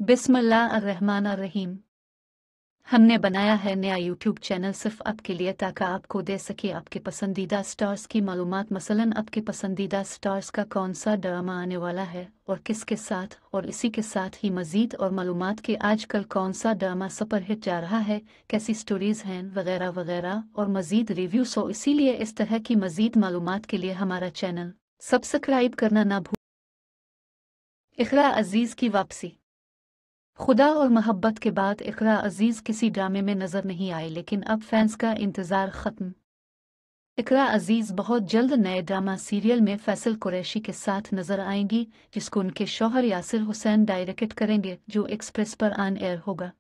बिस्मिल्लाहिर्रहमानिर्रहीम। हमने बनाया है नया यूट्यूब चैनल सिर्फ आपके लिए ताकि आपको दे सके आपके पसंदीदा स्टार्स की मालूमात, मसलन आपके पसंदीदा स्टार्स का कौन सा ड्रामा आने वाला है और किसके साथ, और इसी के साथ ही मज़ीद और मालूमात के आजकल कौन सा ड्रामा सुपरहिट जा रहा है, कैसी स्टोरीज़ हैं वगैरह वगैरह, और मज़ीद रिव्यू। सो इसीलिए इस तरह की मज़ीद मालूमात के लिए हमारा चैनल सब्सक्राइब करना ना भूलें। इक़रा अज़ीज़ की वापसी। खुदा और मोहब्बत के बाद इक़रा अज़ीज़ किसी ड्रामे में नज़र नहीं आई, लेकिन अब फैंस का इंतज़ार ख़त्म। इक़रा अज़ीज़ बहुत जल्द नए ड्रामा सीरियल में फैसल कुरैशी के साथ नज़र आएंगी, जिसको उनके शौहर यासिर हुसैन डायरेक्ट करेंगे, जो एक्सप्रेस पर ऑन एयर होगा।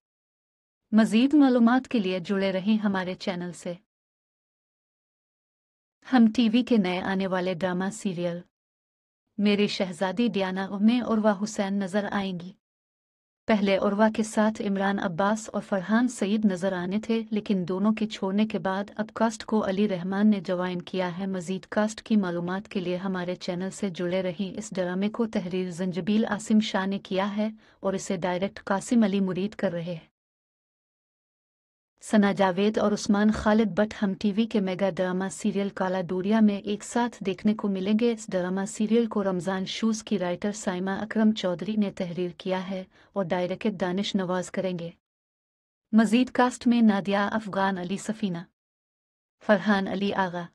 मज़ीद मालूमात के लिए जुड़े रहें हमारे चैनल से। हम टीवी के नए आने वाले ड्रामा सीरियल मेरी शहज़ादी डियाना में उर्वा हुसैन नज़र आएंगी। पहले उर्वा के साथ इमरान अब्बास और फरहान सईद नजर आने थे, लेकिन दोनों के छोड़ने के बाद अब कास्ट को अली रहमान ने ज्वाइन किया है। मजीद कास्ट की मालूमात के लिए हमारे चैनल से जुड़े रहें। इस ड्रामे को तहरीर जंजबील आसिम शाह ने किया है और इसे डायरेक्ट कासिम अली मुरीद कर रहे हैं। सना जावेद और उस्मान खालिद बट हम टीवी के मेगा ड्रामा सीरियल काला डोरिया में एक साथ देखने को मिलेंगे। इस ड्रामा सीरियल को रमज़ान शूज़ की राइटर साइमा अकरम चौधरी ने तहरीर किया है और डायरेक्टर दानिश नवाज करेंगे। मज़ीद कास्ट में नादिया अफ़गान, अली सफ़ीना, फरहान अली आगा,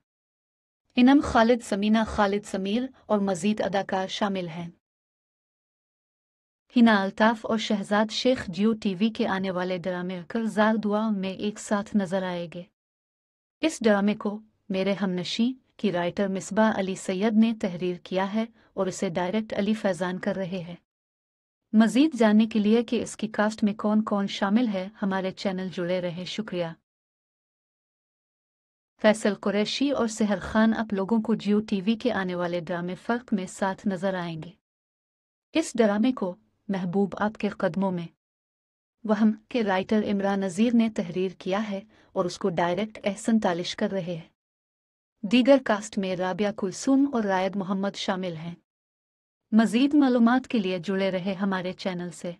इनम खालिद, समीना खालिद, समीर और मज़ीद अदाकार शामिल हैं। हिना अल्ताफ़ और शहजाद शेख जियो टीवी के आने वाले ड्रामे कर्ज़ार दुआ में एक साथ नजर आएंगे। इस ड्रामे को मेरे हमनशी की राइटर मिसबा अली सैयद ने तहरीर किया है और इसे डायरेक्ट अली फैज़ान कर रहे हैं। मज़ीद जानने के लिए कि इसकी कास्ट में कौन कौन शामिल है, हमारे चैनल जुड़े रहे। शुक्रिया। फैसल कुरैशी और सहर खान आप लोगों को जियो टीवी के आने वाले ड्रामे फ़र्क में साथ नजर आएंगे। इस ड्रामे को महबूब आपके कदमों में वहम के राइटर इमरान नज़ीर ने तहरीर किया है और उसको डायरेक्ट एहसन तालिश कर रहे हैं। दीगर कास्ट में राबिया कुलसूम और रायद मोहम्मद शामिल हैं। मज़ीद मालूमात के लिए जुड़े रहे हमारे चैनल से।